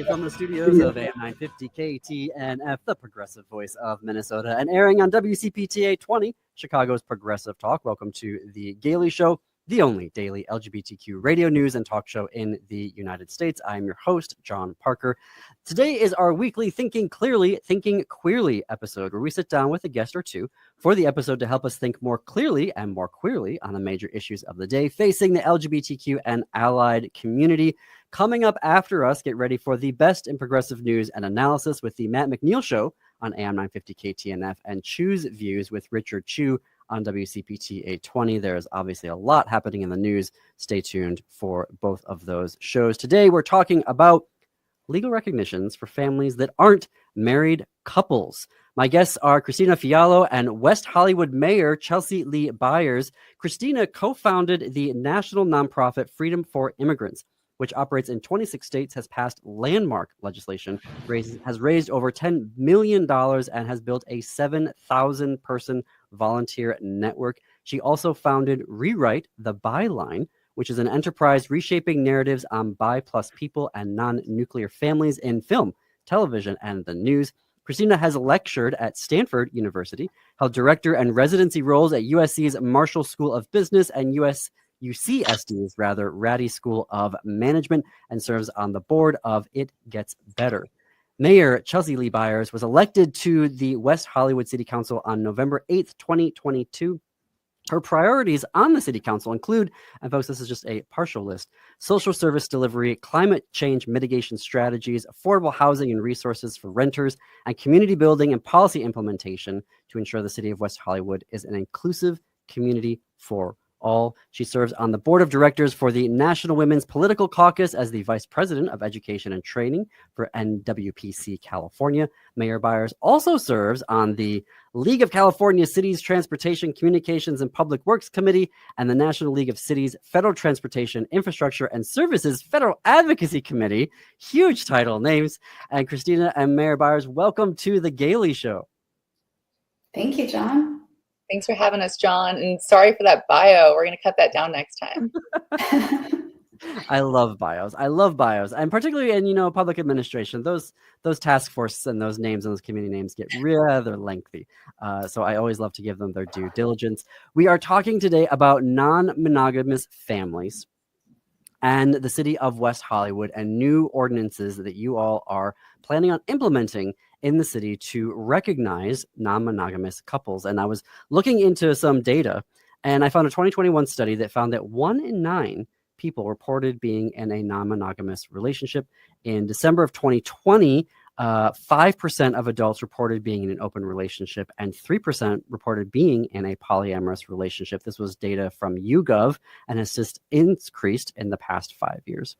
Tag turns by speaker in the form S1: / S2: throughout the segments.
S1: from the studios of AM 950 KTNF, the progressive voice of Minnesota, and airing on WCPT 820, Chicago's Progressive Talk. Welcome to The Gailey Show, the only daily LGBTQ radio news and talk show in the United States. I'm your host, John Parker. Today is our weekly Thinking Clearly, Thinking Queerly episode, where we sit down with a guest or two for the episode to help us think more clearly and more queerly on the major issues of the day facing the LGBTQ and allied community. Coming up after us, get ready for the best in progressive news and analysis with the Matt McNeil Show on AM 950 KTNF and Choose Views with Richard Chu on WCPT 820. There is obviously a lot happening in the news. Stay tuned for both of those shows. Today, we're talking about legal recognitions for families that aren't married couples. My guests are Christina Fiallo and West Hollywood Mayor Chelsea Lee Byers. Christina co-founded the national nonprofit Freedom for Immigrants, which operates in 26 states, has passed landmark legislation, has raised over $10 million, and has built a 7,000-person volunteer network. She also founded Rewrite the Byline, which is an enterprise reshaping narratives on bi plus people and non-nuclear families in film, television, and the news. Christina has lectured at Stanford University, held director and residency roles at USC's Marshall School of Business and UCSD's Ratty School of Management, and serves on the board of It Gets Better. Mayor Chelsea Lee Byers was elected to the West Hollywood City Council on November 8th, 2022. Her priorities on the city council include, and folks, this is just a partial list, social service delivery, climate change mitigation strategies, affordable housing and resources for renters, and community building and policy implementation to ensure the city of West Hollywood is an inclusive community for all. She serves on the board of directors for the National Women's Political Caucus as the vice president of education and training for NWPC California. Mayor Byers also serves on the League of California Cities Transportation, Communications, and Public Works Committee and the National League of Cities Federal Transportation, Infrastructure, and Services Federal Advocacy Committee. Huge title names. And Christina and Mayor Byers, welcome to The Gailey Show.
S2: Thank you, John.
S3: Thanks for having us, John. And sorry for that bio. We're going to cut that down next time.
S1: I love bios. And particularly in, public administration, those task forces and those names and those committee names get rather lengthy. So I always love to give them their due diligence. We are talking today about non-monogamous families and the city of West Hollywood and new ordinances that you all are planning on implementing in the city to recognize non-monogamous couples. And I was looking into some data, and I found a 2021 study that found that 1 in 9 people reported being in a non-monogamous relationship. In December of 2020, 5% of adults reported being in an open relationship, and 3% reported being in a polyamorous relationship. This was data from YouGov and has just increased in the past 5 years.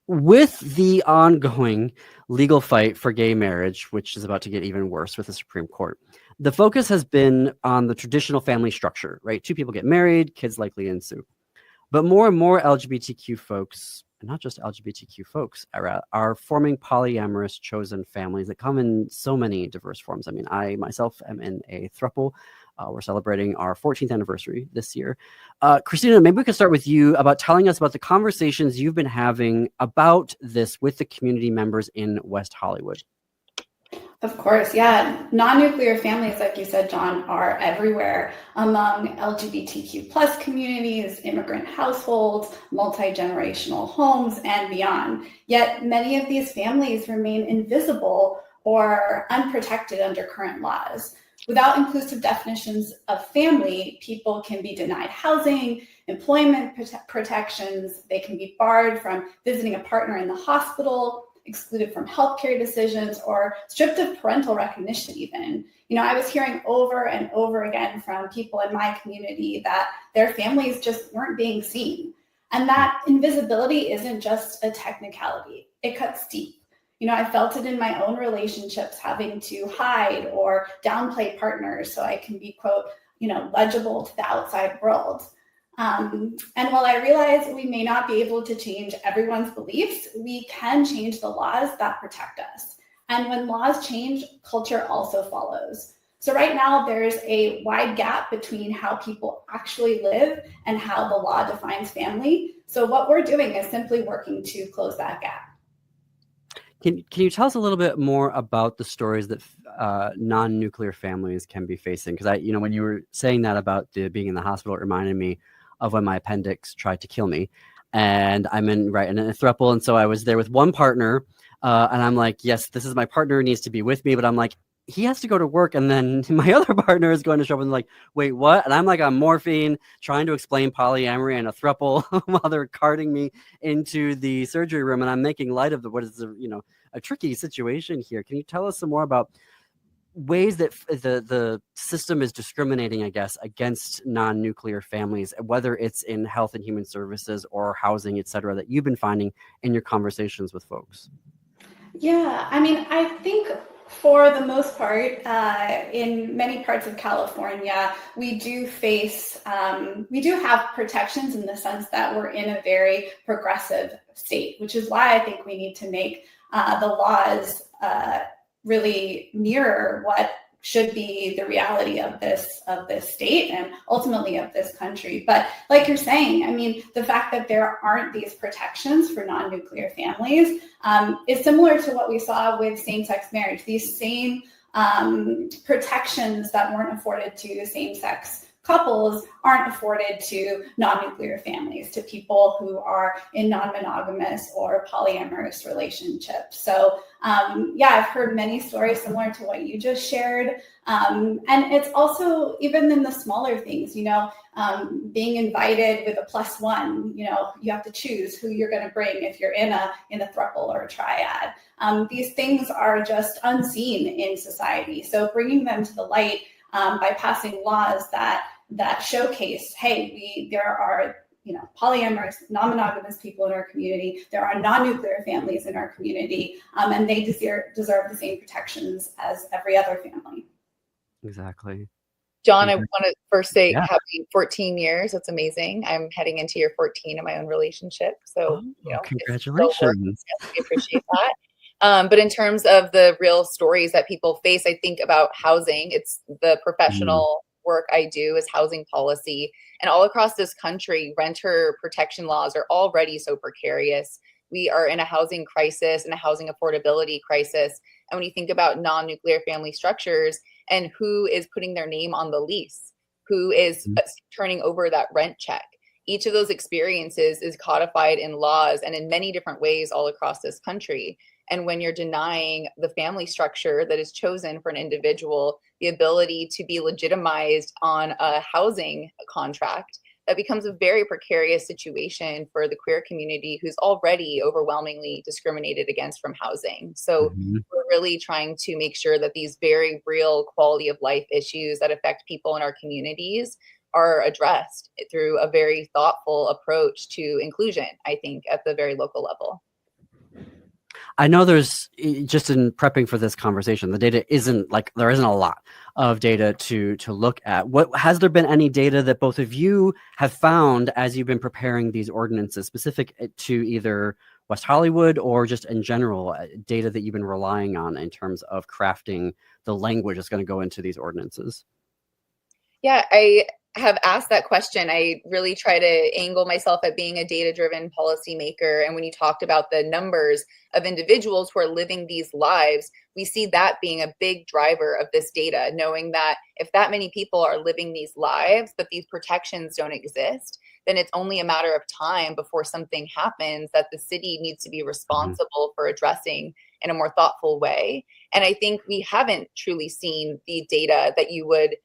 S1: With the ongoing legal fight for gay marriage, which is about to get even worse with the Supreme Court, the focus has been on the traditional family structure, right? 2 people get married, kids likely ensue. But more and more LGBTQ folks, and not just LGBTQ folks, are forming polyamorous chosen families that come in so many diverse forms. I mean, I myself am in a throuple. We're celebrating our 14th anniversary this year. Christina, maybe we could start with you about telling us about the conversations you've been having about this with the community members in West Hollywood.
S2: Of course, yeah. Non-nuclear families, like you said, John, are everywhere among LGBTQ plus communities, immigrant households, multi-generational homes, and beyond. Yet many of these families remain invisible or unprotected under current laws. Without inclusive definitions of family, people can be denied housing, employment protections, they can be barred from visiting a partner in the hospital, excluded from healthcare decisions, or stripped of parental recognition even. I was hearing over and over again from people in my community that their families just weren't being seen. And that invisibility isn't just a technicality, it cuts deep. I felt it in my own relationships, having to hide or downplay partners so I can be, quote, legible to the outside world. And while I realize we may not be able to change everyone's beliefs, we can change the laws that protect us. And when laws change, culture also follows. So right now, there's a wide gap between how people actually live and how the law defines family. So what we're doing is simply working to close that gap.
S1: Can you tell us a little bit more about the stories that non-nuclear families can be facing? Because when you were saying that about being in the hospital, it reminded me of when my appendix tried to kill me, and I'm in a throuple, and so I was there with one partner, and I'm like, yes, this is my partner, needs to be with me, but I'm like, he has to go to work, and then my other partner is going to show up and like, wait, what? And I'm like on morphine, trying to explain polyamory and a throuple while they're carting me into the surgery room, and I'm making light of what is a tricky situation here. Can you tell us some more about ways that the system is discriminating, I guess, against non-nuclear families, whether it's in health and human services or housing, et cetera, that you've been finding in your conversations with folks?
S2: Yeah, I mean, I think for the most part, in many parts of California, we do have protections in the sense that we're in a very progressive state, which is why I think we need to make the laws really mirror what should be the reality of this state and ultimately of this country. But like you're saying, I mean, the fact that there aren't these protections for non-nuclear families is similar to what we saw with same-sex marriage. These same protections that weren't afforded to same-sex couples aren't afforded to non-nuclear families, to people who are in non-monogamous or polyamorous relationships. So I've heard many stories similar to what you just shared. And it's also even in the smaller things, being invited with a +1, you have to choose who you're going to bring if you're in a throuple or a triad. These things are just unseen in society. So bringing them to the light by passing laws that showcase, hey, there are polyamorous, non-monogamous people in our community. There are non-nuclear families in our community, and they deserve the same protections as every other family.
S1: Exactly.
S3: John, I want to first say
S1: Yeah.
S3: happy 14 years. That's amazing. I'm heading into year 14 in my own relationship. So,
S1: Congratulations.
S3: I appreciate that. But in terms of the real stories that people face, I think about housing. It's the professional work I do is housing policy. And all across this country, renter protection laws are already so precarious. We are in a housing crisis and a housing affordability crisis. And when you think about non-nuclear family structures and who is putting their name on the lease, who is turning over that rent check, each of those experiences is codified in laws and in many different ways all across this country. And when you're denying the family structure that is chosen for an individual the ability to be legitimized on a housing contract, that becomes a very precarious situation for the queer community who's already overwhelmingly discriminated against from housing. So we're really trying to make sure that these very real quality of life issues that affect people in our communities are addressed through a very thoughtful approach to inclusion, I think, at the very local level.
S1: I know there's, just in prepping for this conversation, the data there isn't a lot of data to look at. Has there been any data that both of you have found as you've been preparing these ordinances, specific to either West Hollywood or just in general, data that you've been relying on in terms of crafting the language that's going to go into these ordinances?
S3: Yeah, I have asked that question. I really try to angle myself at being a data-driven policymaker. And when you talked about the numbers of individuals who are living these lives, we see that being a big driver of this data, knowing that if that many people are living these lives, but these protections don't exist, then it's only a matter of time before something happens that the city needs to be responsible for addressing in a more thoughtful way. And I think we haven't truly seen the data that you would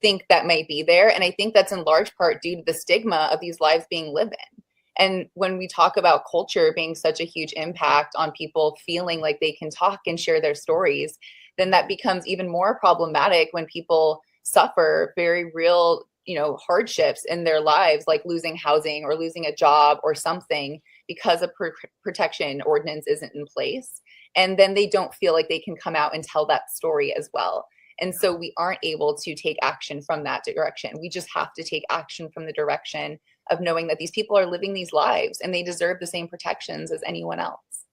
S3: think that might be there. And I think that's in large part due to the stigma of these lives being lived in. And when we talk about culture being such a huge impact on people feeling like they can talk and share their stories, then that becomes even more problematic when people suffer very real, hardships in their lives, like losing housing or losing a job or something because a protection ordinance isn't in place. And then they don't feel like they can come out and tell that story as well. And so we aren't able to take action from that direction. We just have to take action from the direction of knowing that these people are living these lives and they deserve the same protections as anyone else.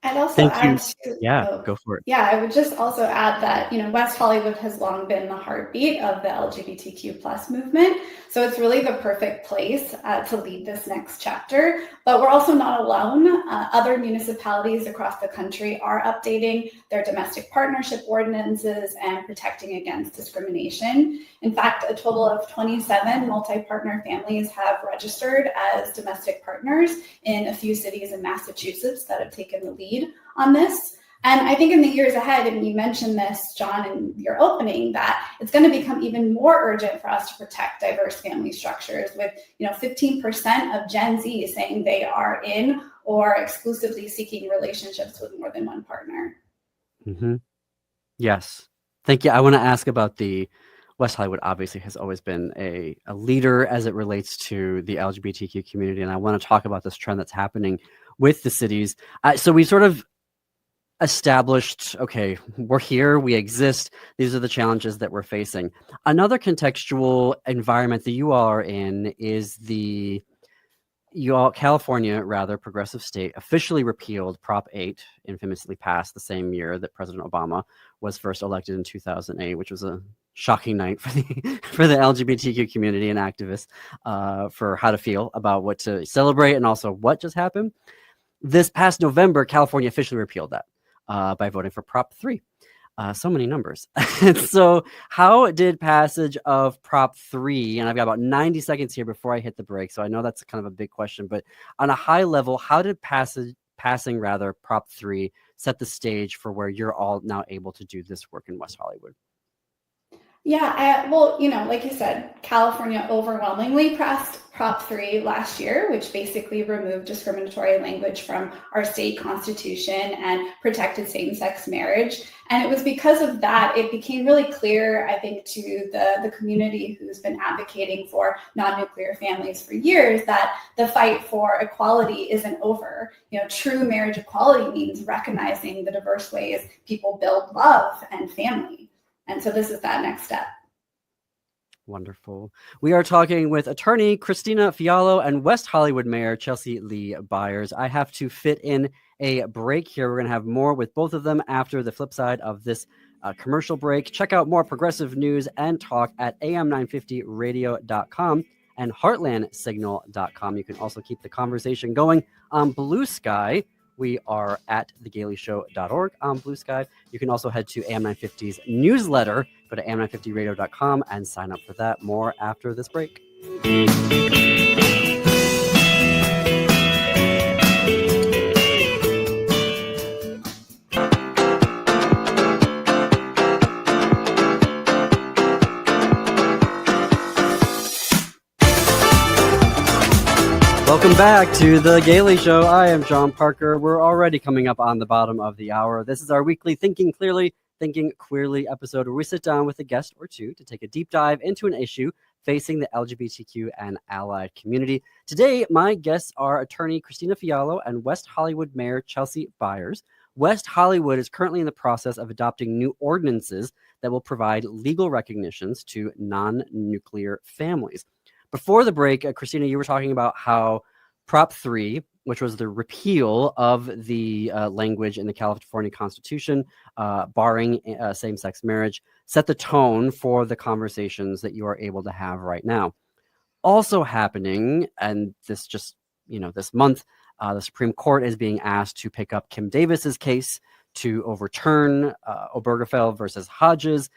S2: I'd also
S1: Thank
S2: add
S1: you.
S2: to,
S1: Yeah,
S2: oh,
S1: go for it.
S2: yeah, I would just also add that, West Hollywood has long been the heartbeat of the LGBTQ plus movement. So it's really the perfect place to lead this next chapter. But we're also not alone. Other municipalities across the country are updating their domestic partnership ordinances and protecting against discrimination. In fact, a total of 27 multi-partner families have registered as domestic partners in a few cities in Massachusetts that have taken the lead on this. And I think in the years ahead, and you mentioned this, John, in your opening, that it's going to become even more urgent for us to protect diverse family structures with, 15% of Gen Z saying they are in or exclusively seeking relationships with more than one partner.
S1: Mm-hmm. Yes. Thank you. I want to ask about the West Hollywood obviously has always been a leader as it relates to the LGBTQ community. And I want to talk about this trend that's happening with the cities. So we sort of established, okay, we're here, we exist. These are the challenges that we're facing. Another contextual environment that you all are in is California, progressive state, officially repealed Prop 8, infamously passed the same year that President Obama was first elected in 2008, which was a shocking night for the LGBTQ community and activists for how to feel about what to celebrate and also what just happened. This past November, California officially repealed that by voting for Prop 3. So many numbers. So how did passage of Prop 3, and I've got about 90 seconds here before I hit the break, so I know that's kind of a big question, but on a high level, how did passing Prop 3 set the stage for where you're all now able to do this work in West Hollywood?
S2: Yeah, well, like you said, California overwhelmingly passed Prop 3 last year, which basically removed discriminatory language from our state constitution and protected same-sex marriage. And it was because of that, it became really clear, I think, to the community who's been advocating for non-nuclear families for years that the fight for equality isn't over. True marriage equality means recognizing the diverse ways people build love and family. And so this is that next step.
S1: Wonderful. We are talking with attorney Christina Fiallo and West Hollywood Mayor Chelsea Lee Byers. I have to fit in a break here. We're going to have more with both of them after the flip side of this commercial break. Check out more progressive news and talk at am950radio.com and heartlandsignal.com. You can also keep the conversation going on Blue Sky. We are at thegaleyshow.org on Blue Sky. You can also head to AM950's newsletter. Go to am950radio.com and sign up for that. More after this break. Welcome back to The Gailey Show. I am John Parker. We're already coming up on the bottom of the hour. This is our weekly Thinking Clearly, Thinking Queerly episode where we sit down with a guest or two to take a deep dive into an issue facing the LGBTQ and allied community. Today, my guests are attorney Christina Fiallo and West Hollywood Mayor Chelsea Byers. West Hollywood is currently in the process of adopting new ordinances that will provide legal recognitions to non-nuclear families. Before the break, Christina, you were talking about how Prop 3, which was the repeal of the language in the California Constitution barring same-sex marriage, set the tone for the conversations that you are able to have right now. Also happening, and this just, this month, the Supreme Court is being asked to pick up Kim Davis's case to overturn Obergefell versus Hodges.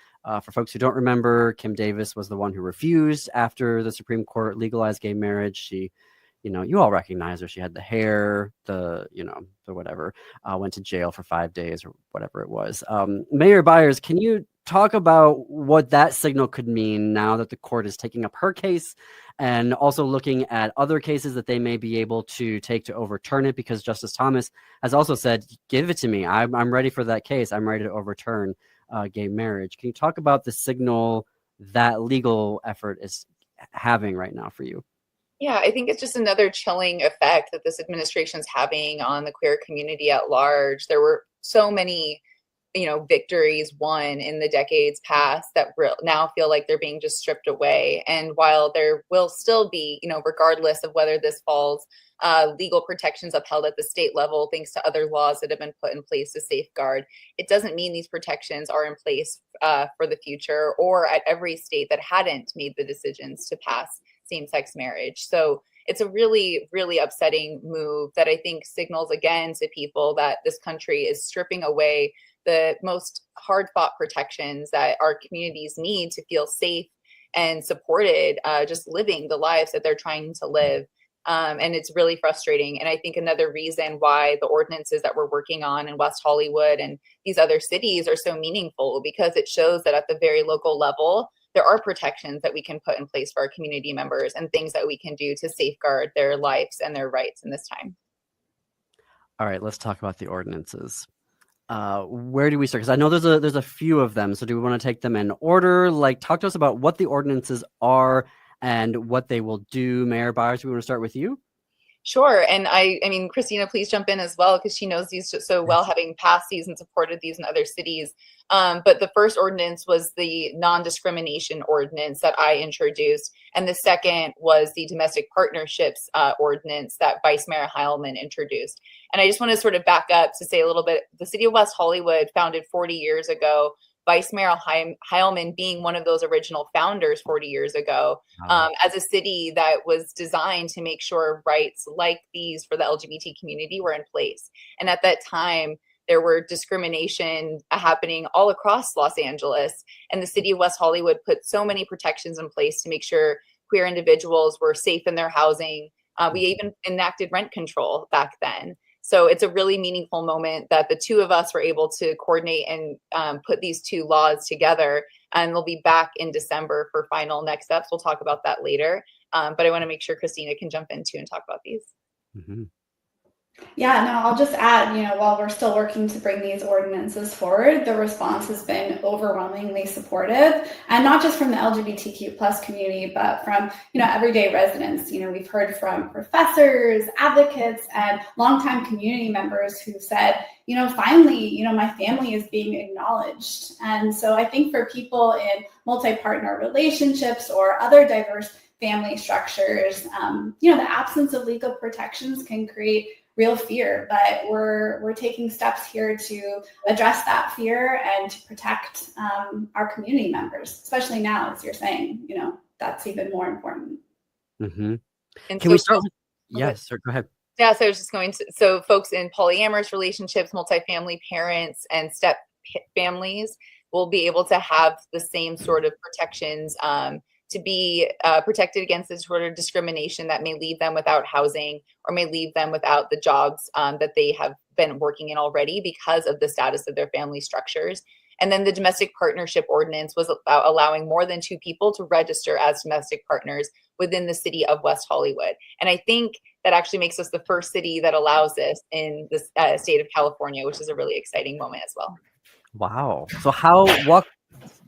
S1: For folks who don't remember, Kim Davis was the one who refused after the Supreme Court legalized gay marriage. She, you all recognize her. She had the hair, the whatever, went to jail for 5 days or whatever it was. Mayor Byers, can you talk about what that signal could mean now that the court is taking up her case and also looking at other cases that they may be able to take to overturn it? Because Justice Thomas has also said, give it to me. I'm ready for that case. I'm ready to overturn gay marriage. Can you talk about the signal that legal effort is having right now for you?
S3: Yeah, I think it's just another chilling effect that this administration is having on the queer community at large. There were so many, victories won in the decades past that now feel like they're being just stripped away. And while there will still be, regardless of whether this falls legal protections upheld at the state level, thanks to other laws that have been put in place to safeguard. It doesn't mean these protections are in place for the future or at every state that hadn't made the decisions to pass same-sex marriage. So it's a really, really upsetting move that I think signals again to people that this country is stripping away the most hard-fought protections that our communities need to feel safe and supported, just living the lives that they're trying to live. And it's really frustrating. And I think another reason why the ordinances that we're working on in West Hollywood and these other cities are so meaningful, because it shows that at the very local level, there are protections that we can put in place for our community members and things that we can do to safeguard their lives and their rights in this time.
S1: All right, let's talk about the ordinances. Where do we start? Because I know there's a few of them. So do we want to take them in order? Like, talk to us about what the ordinances are and what they will do. Mayor Byers, we want to start with you.
S3: Sure. And I mean, Christina, please jump in as well, because she knows these just so well, having passed these and supported these in other cities. But the first ordinance was the non-discrimination ordinance that I introduced. And the second was the domestic partnerships ordinance that Vice Mayor Heilman introduced. And I just want to sort of back up to say a little bit, the city of West Hollywood, founded 40 years ago, Vice Mayor Heilman being one of those original founders 40 years ago, as a city that was designed to make sure rights like these for the LGBT community were in place. And at that time, there were discrimination happening all across Los Angeles. And the city of West Hollywood put so many protections in place to make sure queer individuals were safe in their housing. We even enacted rent control back then. So it's a really meaningful moment that the two of us were able to coordinate and put these two laws together. And they'll be back in December for final next steps. We'll talk about that later. But I want to make sure Christina can jump in too and talk about these.
S1: Mm-hmm.
S2: Yeah, no, I'll just add, while we're still working to bring these ordinances forward, the response has been overwhelmingly supportive, and not just from the LGBTQ plus community, but from, everyday residents. We've heard from professors, advocates, and longtime community members who said, finally, my family is being acknowledged. And so I think for people in multi-partner relationships or other diverse family structures, the absence of legal protections can create real fear, but we're taking steps here to address that fear and to protect our community members, especially now, as you're saying, that's even more important.
S1: Mm-hmm.
S3: And
S1: Can we start with, yes, sir, go ahead.
S3: Yeah, so I was just going to, so folks in polyamorous relationships, multifamily parents, and step families will be able to have the same sort of protections to be protected against this sort of discrimination that may leave them without housing or may leave them without the jobs that they have been working in already because of the status of their family structures. And then the domestic partnership ordinance was about allowing more than two people to register as domestic partners within the city of West Hollywood. And I think that actually makes us the first city that allows this in the state of California, which is a really exciting moment as well.
S1: Wow. So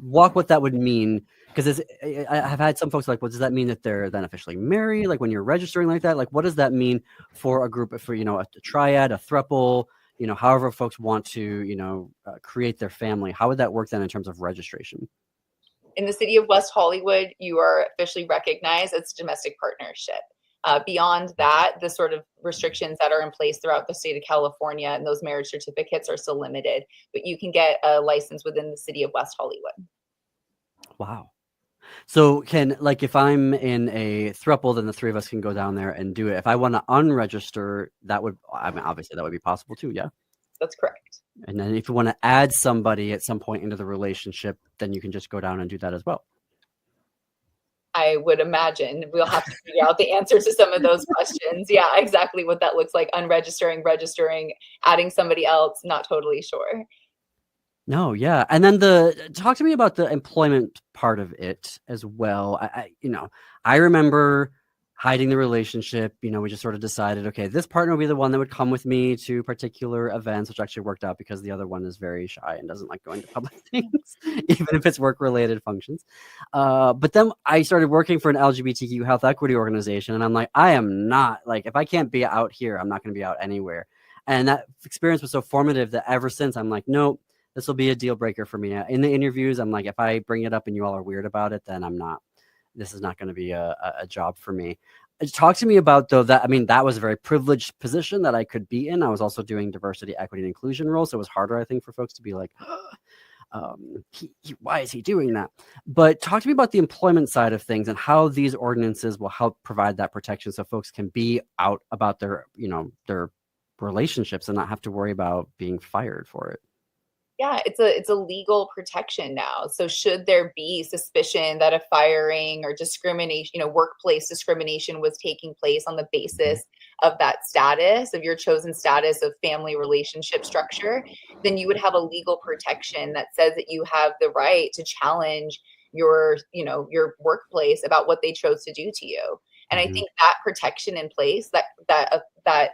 S1: walk what that would mean. Because I've had some folks like, well, does that mean that they're then officially married? Like when you're registering like that, like what does that mean for a group, for, a triad, a throuple, however folks want to, create their family? How would that work then in terms of registration?
S3: In the city of West Hollywood, you are officially recognized as a domestic partnership. Beyond that, the sort of restrictions that are in place throughout the state of California and those marriage certificates are still limited, but you can get a license within the city of West Hollywood.
S1: Wow. So if I'm in a throuple, then the three of us can go down there and do it. If I want to unregister, obviously that would be possible too. Yeah.
S3: That's correct.
S1: And then if you want to add somebody at some point into the relationship, then you can just go down and do that as well.
S3: I would imagine we'll have to figure out the answers to some of those questions. Yeah, exactly what that looks like. Unregistering, registering, adding somebody else. Not totally sure.
S1: No, yeah. And then talk to me about the employment part of it as well. I remember hiding the relationship. We just sort of decided, okay, this partner will be the one that would come with me to particular events, which actually worked out because the other one is very shy and doesn't like going to public things, even if it's work-related functions. But then I started working for an LGBTQ health equity organization, and I'm like, I am not, like, if I can't be out here, I'm not going to be out anywhere. And that experience was so formative that ever since I'm like, no, this will be a deal breaker for me. In the interviews, I'm like, if I bring it up and you all are weird about it, then this is not going to be a job for me. Talk to me about, though, that, I mean, that was a very privileged position that I could be in. I was also doing diversity, equity, and inclusion roles. So it was harder, I think, for folks to be like, why is he doing that? But talk to me about the employment side of things and how these ordinances will help provide that protection so folks can be out about their, their relationships and not have to worry about being fired for it.
S3: Yeah, it's a legal protection now. So should there be suspicion that a firing or discrimination, workplace discrimination was taking place on the basis of that status, of your chosen status of family relationship structure, then you would have a legal protection that says that you have the right to challenge your workplace about what they chose to do to you. And I think that protection in place, that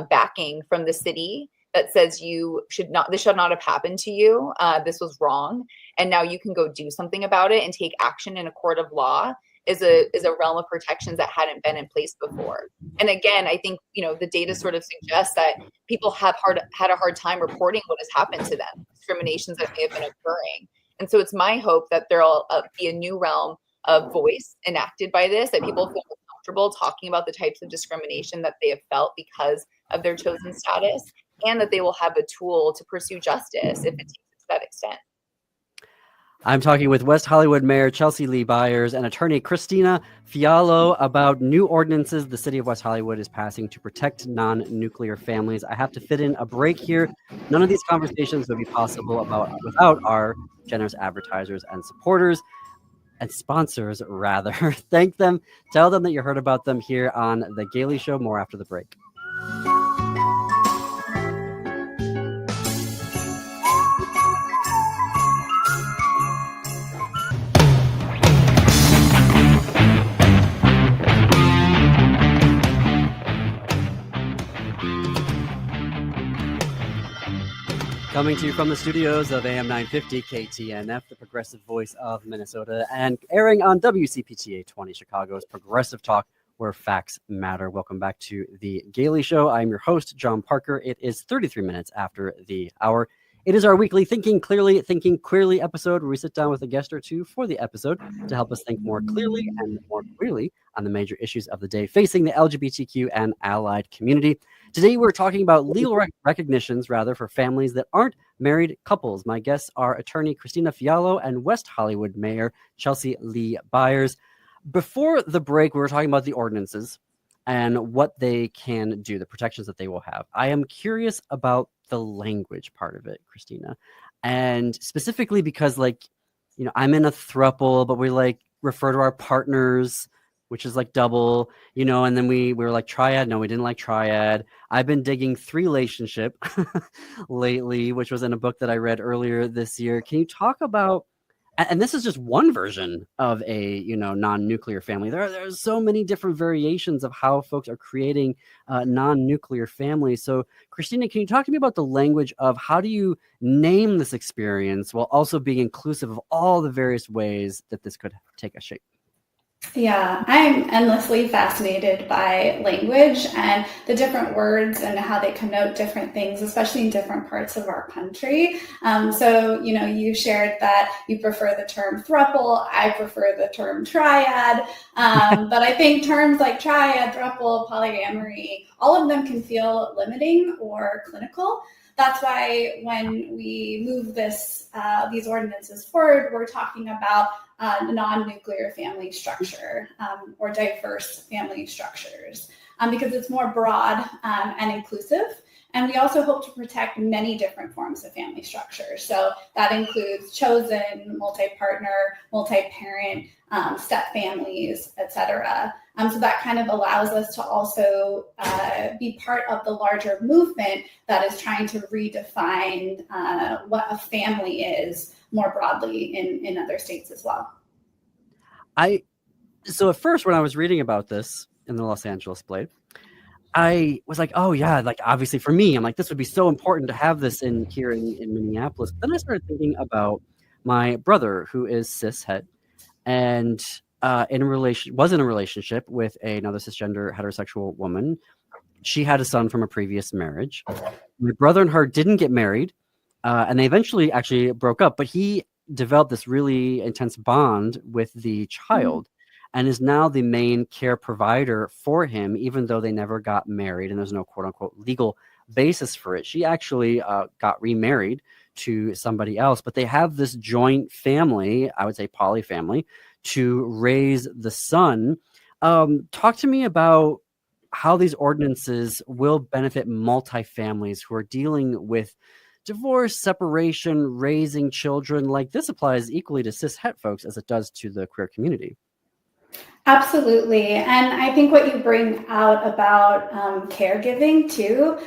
S3: backing from the city that says this should not have happened to you. This was wrong. And now you can go do something about it and take action in a court of law is a realm of protections that hadn't been in place before. And again, I think, the data sort of suggests that people have had a hard time reporting what has happened to them, discriminations that may have been occurring. And so it's my hope that there'll be a new realm of voice enacted by this, that people feel comfortable talking about the types of discrimination that they have felt because of their chosen status, and that they will have a tool to pursue justice if it takes it to that extent.
S1: I'm talking with West Hollywood Mayor Chelsea Lee Byers and attorney Christina Fiallo about new ordinances the city of West Hollywood is passing to protect non-nuclear families. I have to fit in a break here. None of these conversations would be possible without our generous advertisers and supporters and sponsors, rather. Thank them. Tell them that you heard about them here on The Gailey Show. More after the break. Coming to you from the studios of AM 950 KTNF, the progressive voice of Minnesota, and airing on WCPTA 20, Chicago's Progressive Talk, where facts matter. Welcome back to The Gailey Show. I'm your host, John Parker. It is 33 minutes after the hour. It is our weekly Thinking Clearly episode where we sit down with a guest or two for the episode to help us think more clearly and more clearly on the major issues of the day facing the LGBTQ and allied community. Today, we're talking about legal recognitions, for families that aren't married couples. My guests are attorney Christina Fiallo and West Hollywood Mayor Chelsea Lee Byers. Before the break, we were talking about the ordinances and what they can do, the protections that they will have. I am curious about the language part of it, Christina, and specifically because, I'm in a throuple, but we refer to our partners, which is double, and then we were like triad. No, we didn't like triad. I've been digging Three-lationship lately, which was in a book that I read earlier this year. Can you talk about, and this is just one version of a, non-nuclear family. There's so many different variations of how folks are creating non-nuclear families. So Christina, can you talk to me about the language of how do you name this experience while also being inclusive of all the various ways that this could take a shape?
S2: Yeah, I'm endlessly fascinated by language and the different words and how they connote different things, especially in different parts of our country. So, you shared that you prefer the term throuple. I prefer the term triad. But I think terms like triad, throuple, polyamory, all of them can feel limiting or clinical. That's why when we move these ordinances forward, we're talking about non-nuclear family structure or diverse family structures because it's more broad and inclusive. And we also hope to protect many different forms of family structure. So that includes chosen, multi-partner, multi-parent, step families, etc. So that kind of allows us to also be part of the larger movement that is trying to redefine what a family is more broadly in other states as well.
S1: So at first, when I was reading about this in the Los Angeles Blade, I was like, oh yeah, obviously for me, I'm like, this would be so important to have this here in Minneapolis. But then I started thinking about my brother, who is cishet and was in a relationship with another cisgender heterosexual woman. She had a son from a previous marriage. My brother and her didn't get married, and they eventually actually broke up. But he developed this really intense bond with the child. and is now the main care provider for him, even though they never got married and there's no quote unquote legal basis for it. She actually got remarried to somebody else, but they have this joint family, I would say poly family, to raise the son. Talk to me about how these ordinances will benefit multifamilies who are dealing with divorce, separation, raising children. Like, this applies equally to cis het folks as it does to the queer community.
S2: Absolutely. And I think what you bring out about caregiving too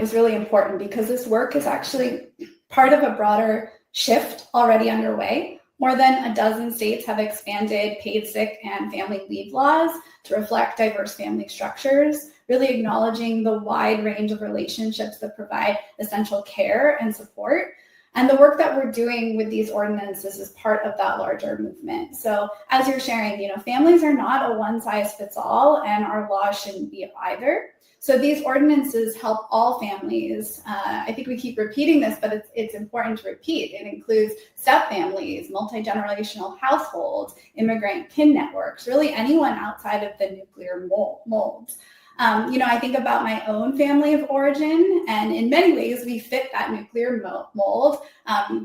S2: is really important, because this work is actually part of a broader shift already underway. More than a dozen states have expanded paid sick and family leave laws to reflect diverse family structures, really acknowledging the wide range of relationships that provide essential care and support. And the work that we're doing with these ordinances is part of that larger movement. So as you're sharing, families are not a one size fits all, and our laws shouldn't be either. So these ordinances help all families. I think we keep repeating this, but it's important to repeat. It includes step families, multi-generational households, immigrant kin networks, really anyone outside of the nuclear molds. I think about my own family of origin, and in many ways we fit that nuclear mold,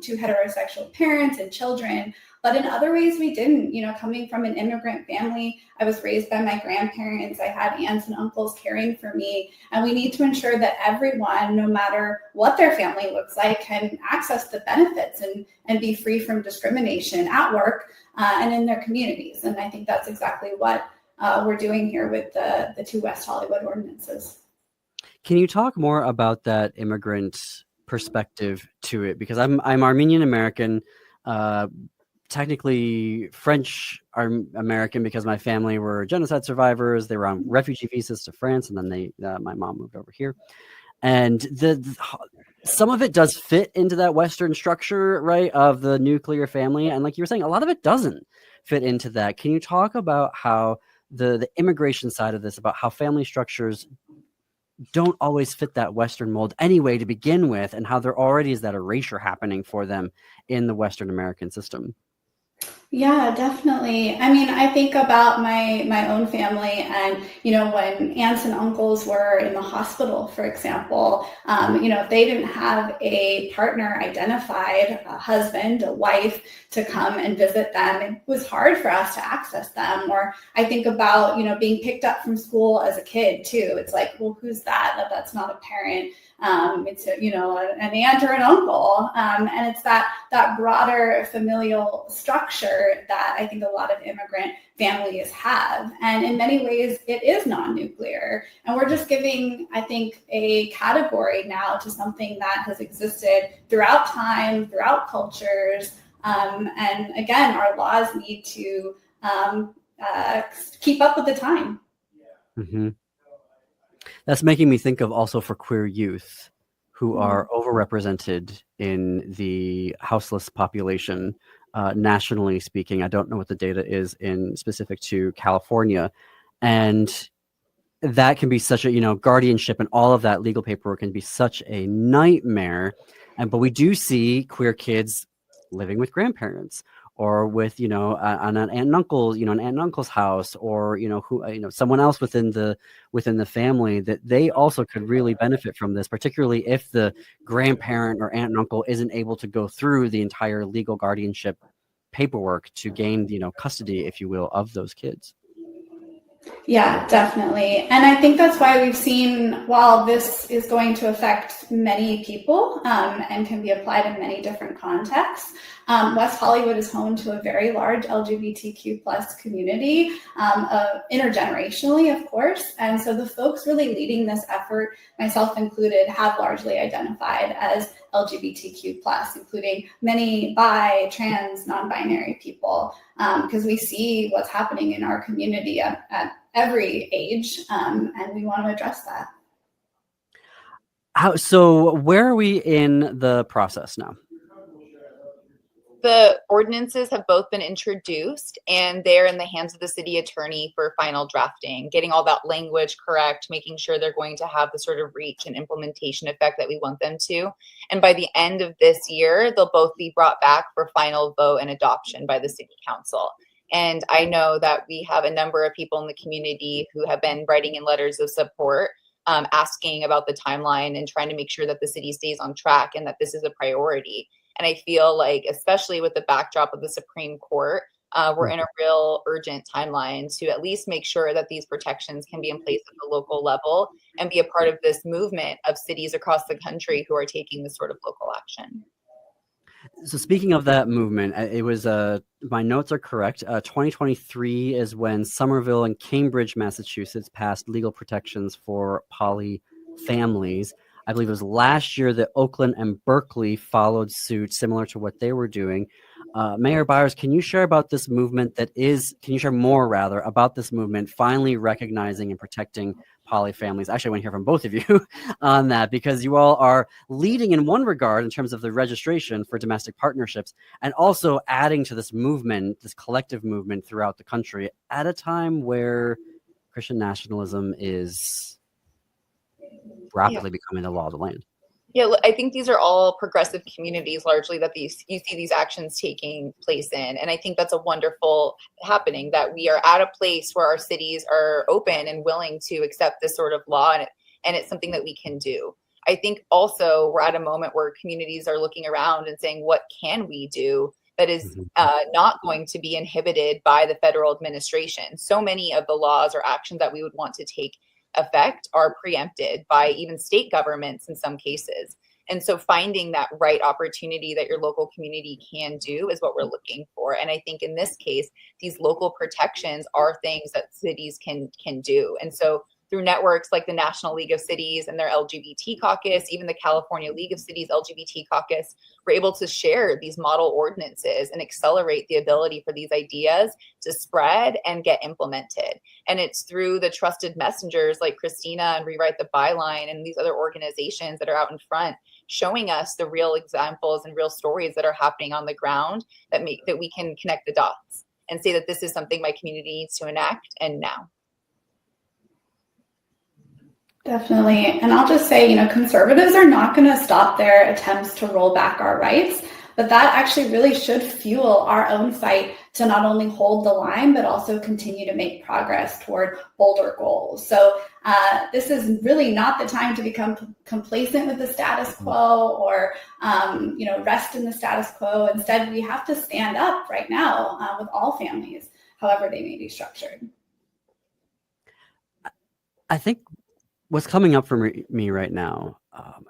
S2: to heterosexual parents and children. But in other ways we didn't. Coming from an immigrant family, I was raised by my grandparents. I had aunts and uncles caring for me. And we need to ensure that everyone, no matter what their family looks like, can access the benefits and be free from discrimination at work and in their communities. And I think that's exactly what we're doing here with the two West Hollywood ordinances. Can
S1: you talk more about that immigrant perspective to it? Because I'm Armenian American, technically French American, because my family were genocide survivors. They were on refugee visas to France, and then my mom moved over here. And some of it does fit into that Western structure, right, of the nuclear family. And like you were saying, a lot of it doesn't fit into that. Can you talk about how the immigration side of this, about how family structures don't always fit that Western mold anyway to begin with, and how there already is that erasure happening for them in the Western American system?
S2: Yeah, definitely. I mean, I think about my own family, and when aunts and uncles were in the hospital, for example, if they didn't have a partner identified, a husband, a wife, to come and visit them, it was hard for us to access them. Or I think about being picked up from school as a kid too. It's like, well, who's that? That's not a parent. It's an aunt or an uncle, and it's that broader familial structure that I think a lot of immigrant families have. And in many ways, it is non-nuclear. And we're just giving, I think, a category now to something that has existed throughout time, throughout cultures. And again, our laws need to keep up with the time. Mm-hmm.
S1: That's making me think of also for queer youth who are overrepresented in the houseless population, nationally speaking. I don't know what the data is in specific to California. And that can be such a, guardianship and all of that legal paperwork can be such a nightmare. But we do see queer kids living with grandparents, or with an aunt and uncle, an aunt and uncle's house, or someone else within the family, that they also could really benefit from this, particularly if the grandparent or aunt and uncle isn't able to go through the entire legal guardianship paperwork to gain custody, if you will, of those kids.
S2: Yeah, definitely. And I think that's why we've seen, while this is going to affect many people and can be applied in many different contexts, West Hollywood is home to a very large LGBTQ plus community, intergenerationally, of course. And so the folks really leading this effort, myself included, have largely identified as LGBTQ plus, including many bi, trans, non-binary people, because we see what's happening in our community at every age, and we want to address that.
S1: So where are we in the process now?
S3: The ordinances have both been introduced, and they're in the hands of the city attorney for final drafting, getting all that language correct, making sure they're going to have the sort of reach and implementation effect that we want them to. And by the end of this year, they'll both be brought back for final vote and adoption by the city council. And I know that we have a number of people in the community who have been writing in letters of support, asking about the timeline and trying to make sure that the city stays on track and that this is a priority. And I feel like, especially with the backdrop of the Supreme Court, we're in a real urgent timeline to at least make sure that these protections can be in place at the local level and be a part of this movement of cities across the country who are taking this sort of local action.
S1: So speaking of that movement, it was my notes are correct. 2023 is when Somerville and Cambridge, Massachusetts passed legal protections for poly families. I believe it was last year that Oakland and Berkeley followed suit, similar to what they were doing. Mayor Byers, can you share about this movement can you share more rather about this movement finally recognizing and protecting poly families? Actually, I want to hear from both of you on that, because you all are leading in one regard in terms of the registration for domestic partnerships and also adding to this movement, this collective movement throughout the country at a time where Christian nationalism is rapidly becoming the law of the land.
S3: Yeah, I think these are all progressive communities largely that you see these actions taking place in. And I think that's a wonderful happening, that we are at a place where our cities are open and willing to accept this sort of law, and it's something that we can do. I think also we're at a moment where communities are looking around and saying, what can we do that is not going to be inhibited by the federal administration? So many of the laws or actions that we would want to take effect are preempted by even state governments in some cases. And so finding that right opportunity that your local community can do is what we're looking for. And I think in this case, these local protections are things that cities can do. And so through networks like the National League of Cities and their LGBT caucus, even the California League of Cities LGBT caucus, we're able to share these model ordinances and accelerate the ability for these ideas to spread and get implemented. And it's through the trusted messengers like Christina and Rewrite the Byline and these other organizations that are out in front, showing us the real examples and real stories that are happening on the ground that we can connect the dots and say that this is something my community needs to enact, and now.
S2: Definitely. And I'll just say, conservatives are not going to stop their attempts to roll back our rights, but that actually really should fuel our own fight to not only hold the line, but also continue to make progress toward bolder goals. So this is really not the time to become complacent with the status quo or, rest in the status quo. Instead, we have to stand up right now with all families, however they may be structured.
S1: I think what's coming up for me right now,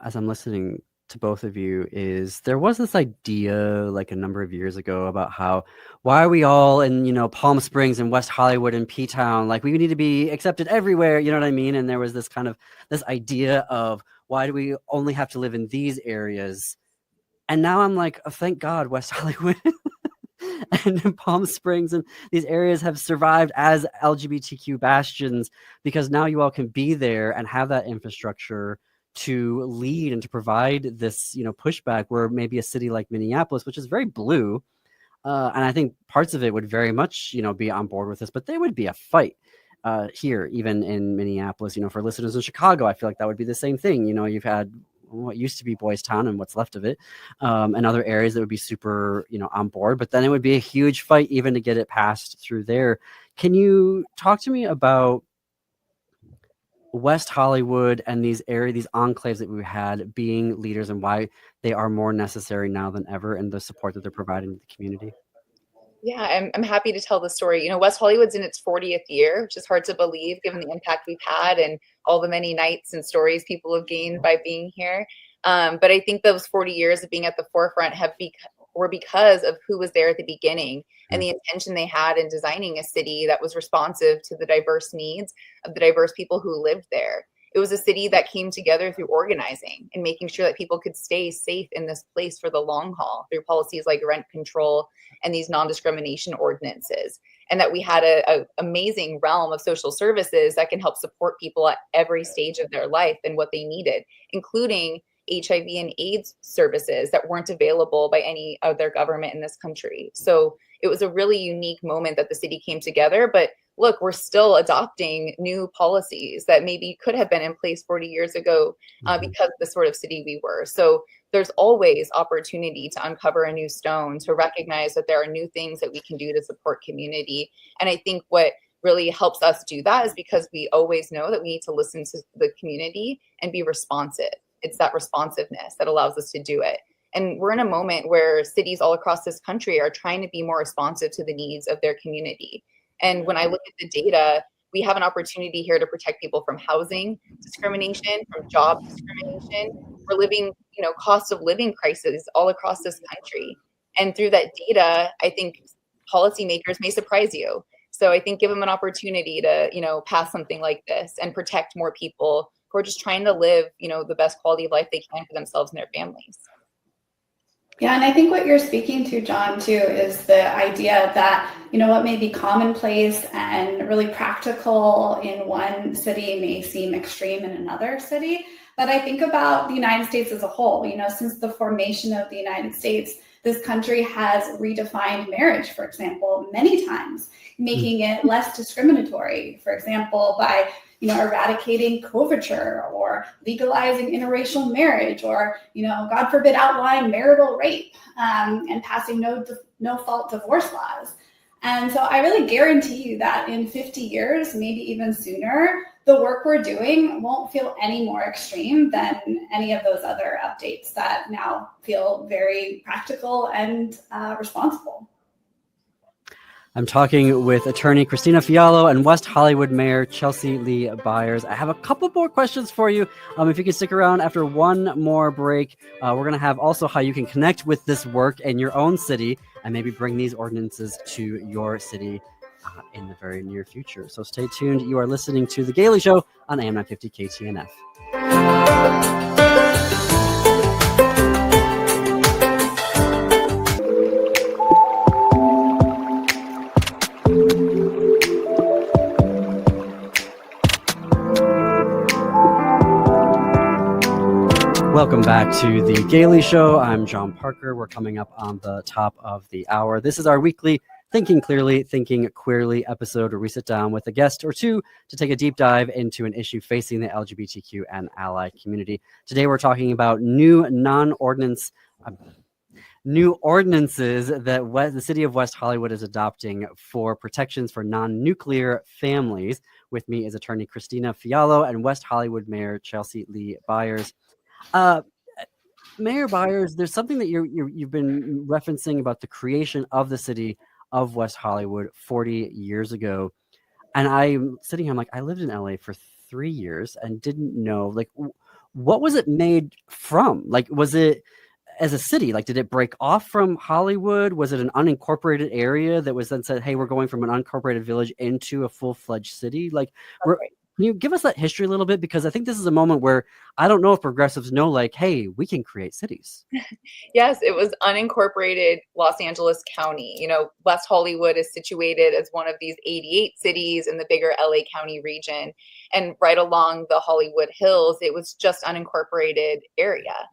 S1: as I'm listening to both of you, is there was this idea like a number of years ago about why are we all in, Palm Springs and West Hollywood and P-Town? Like, we need to be accepted everywhere. You know what I mean? And there was this idea of, why do we only have to live in these areas? And now I'm like, oh, thank God West Hollywood and Palm Springs and these areas have survived as LGBTQ bastions, because now you all can be there and have that infrastructure to lead and to provide this, pushback, where maybe a city like Minneapolis, which is very blue, and I think parts of it would very much, be on board with this, but there would be a fight here, even in Minneapolis. For listeners in Chicago, I feel like that would be the same thing. You've had what used to be Boys Town and what's left of it, and other areas that would be super, on board. But then it would be a huge fight even to get it passed through there. Can you talk to me about West Hollywood and these enclaves that we've had being leaders, and why they are more necessary now than ever, and the support that they're providing to the community?
S3: Yeah, I'm happy to tell the story. West Hollywood's in its 40th year, which is hard to believe given the impact we've had and all the many nights and stories people have gained by being here. But I think those 40 years of being at the forefront were because of who was there at the beginning and the intention they had in designing a city that was responsive to the diverse needs of the diverse people who lived there. It was a city that came together through organizing and making sure that people could stay safe in this place for the long haul through policies like rent control and these non-discrimination ordinances. And that we had an amazing realm of social services that can help support people at every stage of their life and what they needed, including HIV and AIDS services that weren't available by any other government in this country. So it was a really unique moment that the city came together. But look, we're still adopting new policies that maybe could have been in place 40 years ago because of the sort of city we were. So there's always opportunity to uncover a new stone, to recognize that there are new things that we can do to support community. And I think what really helps us do that is because we always know that we need to listen to the community and be responsive. It's that responsiveness that allows us to do it. And we're in a moment where cities all across this country are trying to be more responsive to the needs of their community. And when I look at the data, we have an opportunity here to protect people from housing discrimination, from job discrimination. We're living, cost of living crises all across this country. And through that data, I think policymakers may surprise you. So I think give them an opportunity to, pass something like this and protect more people who are just trying to live, the best quality of life they can for themselves and their families.
S2: Yeah, and I think what you're speaking to, John, too, is the idea that, what may be commonplace and really practical in one city may seem extreme in another city. But I think about the United States as a whole. Since the formation of the United States, this country has redefined marriage, for example, many times, making it less discriminatory, for example, by eradicating coverture or legalizing interracial marriage or, God forbid, outlawing marital rape and passing no-fault divorce laws. And so I really guarantee you that in 50 years, maybe even sooner, the work we're doing won't feel any more extreme than any of those other updates that now feel very practical and responsible.
S1: I'm talking with attorney Christina Fiallo and West Hollywood Mayor Chelsea Lee Byers. I have a couple more questions for you. If you can stick around after one more break, we're going to have also how you can connect with this work in your own city and maybe bring these ordinances to your city in the very near future. So stay tuned. You are listening to The Gailey Show on AM 950 KTNF. Welcome back to The Gailey Show. I'm John Parker. We're coming up on the top of the hour. This is our weekly Thinking Clearly, Thinking Queerly episode where we sit down with a guest or two to take a deep dive into an issue facing the LGBTQ and ally community. Today we're talking about new ordinances that the city of West Hollywood is adopting for protections for non-nuclear families. With me is attorney Christina Fiallo and West Hollywood Mayor Chelsea Lee Byers. Mayor Byers, there's something that you've been referencing about the creation of the city of West Hollywood 40 years ago. And I'm sitting here, I'm like, I lived in LA for 3 years and didn't know, what was it made from? Was it as a city? Did it break off from Hollywood? Was it an unincorporated area that was then said, hey, we're going from an unincorporated village into a full-fledged city? Can you give us that history a little bit? Because I think this is a moment where I don't know if progressives know, hey, we can create cities.
S3: Yes, it was unincorporated Los Angeles County. West Hollywood is situated as one of these 88 cities in the bigger LA County region. And right along the Hollywood Hills, it was just unincorporated area.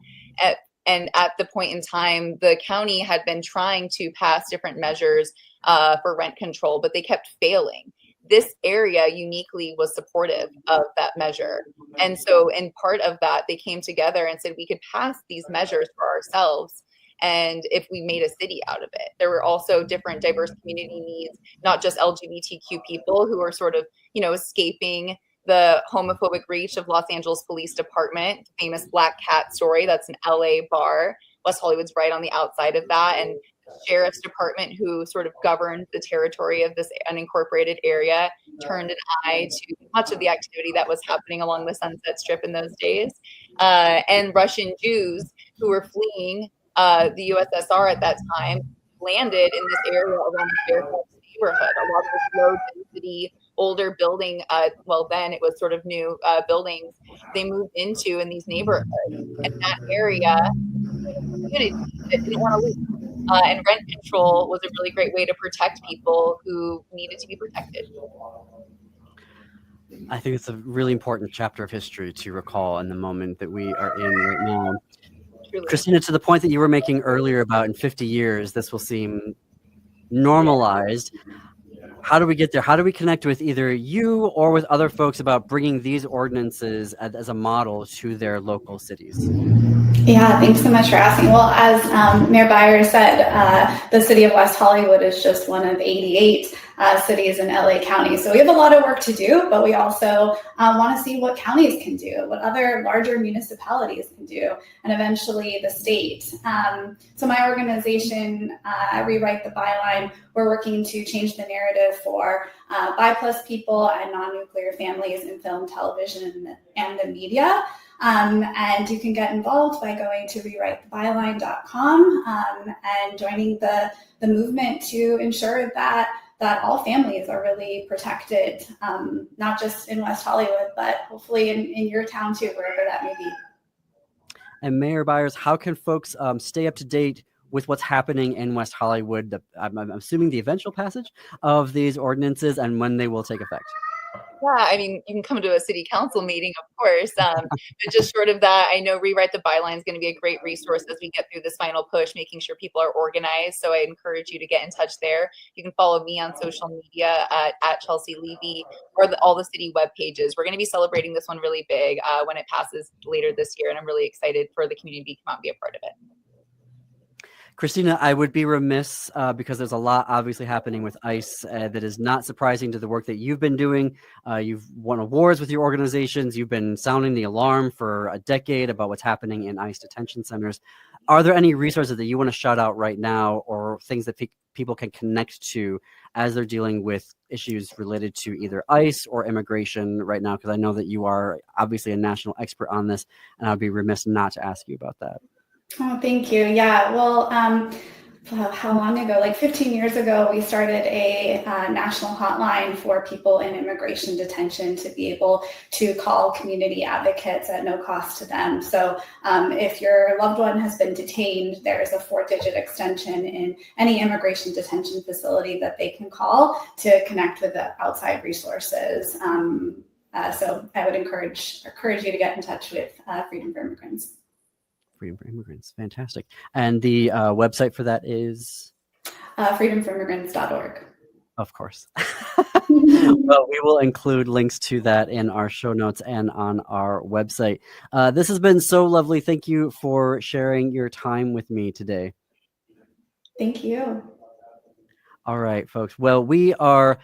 S3: And at the point in time, the county had been trying to pass different measures for rent control, but they kept failing. This area uniquely was supportive of that measure. And so in part of that, they came together and said we could pass these measures for ourselves. And if we made a city out of it, there were also different diverse community needs, not just LGBTQ people who were sort of, escaping the homophobic reach of Los Angeles Police Department, the famous Black Cat story. That's an LA bar. West Hollywood's right on the outside of that. And Sheriff's Department, who sort of governed the territory of this unincorporated area, turned an eye to much of the activity that was happening along the Sunset Strip in those days. And Russian Jews who were fleeing the USSR at that time landed in this area around the Fairfax neighborhood. A lot of this low density, older building, then it was sort of new buildings they moved into in these neighborhoods. And that area, the community didn't want to leave. And rent control was a really great way to protect people who needed to be protected.
S1: I think it's a really important chapter of history to recall in the moment that we are in right now.
S3: Truly.
S1: Christina, to the point that you were making earlier about in 50 years, this will seem normalized. How do we get there? How do we connect with either you or with other folks about bringing these ordinances as a model to their local cities?
S2: Yeah, thanks so much for asking. Well, as Mayor Byers said, the city of West Hollywood is just one of 88 cities in LA County. So we have a lot of work to do, but we also want to see what counties can do, what other larger municipalities can do, and eventually the state. So my organization, Rewrite the Byline, we're working to change the narrative for bi+ people and non-nuclear families in film, television, and the media. And you can get involved by going to rewritethebyline.com and joining the movement to ensure that all families are really protected, not just in West Hollywood, but hopefully in your town too, wherever that may be.
S1: And Mayor Byers, how can folks stay up to date with what's happening in West Hollywood? I'm assuming the eventual passage of these ordinances and when they will take effect.
S3: Yeah, I mean, you can come to a city council meeting, of course, but just short of that, I know Rewrite the Byline is going to be a great resource as we get through this final push, making sure people are organized. So I encourage you to get in touch there. You can follow me on social media at Chelsea Levy or all the city web pages. We're going to be celebrating this one really big when it passes later this year, and I'm really excited for the community to come out and be a part of it.
S1: Christina, I would be remiss because there's a lot obviously happening with ICE that is not surprising to the work that you've been doing. You've won awards with your organizations. You've been sounding the alarm for a decade about what's happening in ICE detention centers. Are there any resources that you want to shout out right now or things that people can connect to as they're dealing with issues related to either ICE or immigration right now? Because I know that you are obviously a national expert on this, and I'd be remiss not to ask you about that.
S2: Oh, thank you. Yeah, well, how long ago? Like 15 years ago, we started a national hotline for people in immigration detention to be able to call community advocates at no cost to them. So if your loved one has been detained, there's a 4-digit extension in any immigration detention facility that they can call to connect with the outside resources. So I would encourage you to get in touch with Freedom for Immigrants.
S1: Freedom for Immigrants. Fantastic. And the website for that is?
S2: freedomforimmigrants.org.
S1: Of course. Well, we will include links to that in our show notes and on our website. This has been so lovely. Thank you for sharing your time with me today.
S2: Thank you.
S1: All right, folks. Well, we are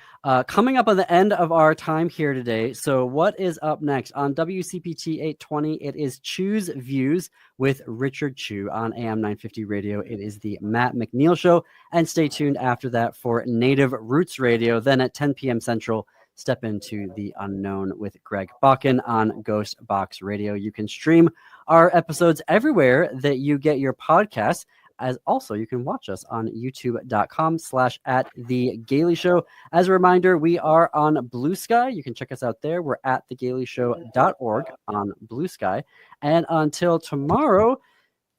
S1: coming up on the end of our time here today. So what is up next? On WCPT 820, it is Choose Views with Richard Chu. On AM 950 radio, it is the Matt McNeil Show. And stay tuned after that for Native Roots Radio. Then at 10 p.m. Central, step into The Unknown with Greg Bakken on Ghost Box Radio. You can stream our episodes everywhere that you get your podcasts. As also, you can watch us on youtube.com/@TheGaileyShow. As a reminder, we are on Blue Sky. You can check us out there. We're at thegaileyshow.org on Blue Sky. And until tomorrow,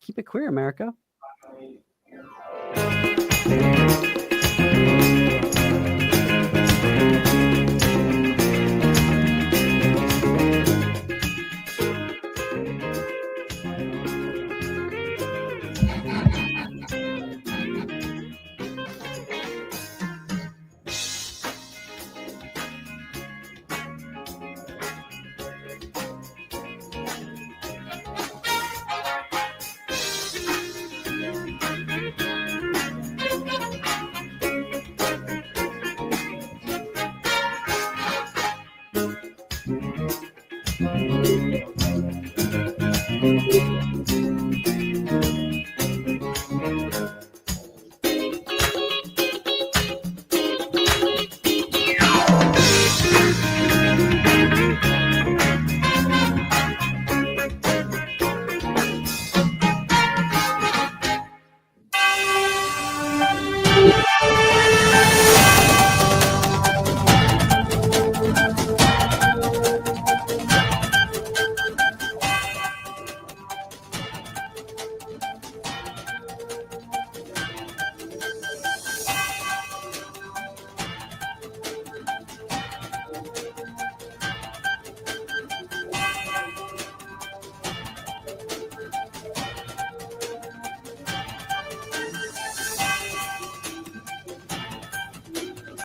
S1: keep it queer, America.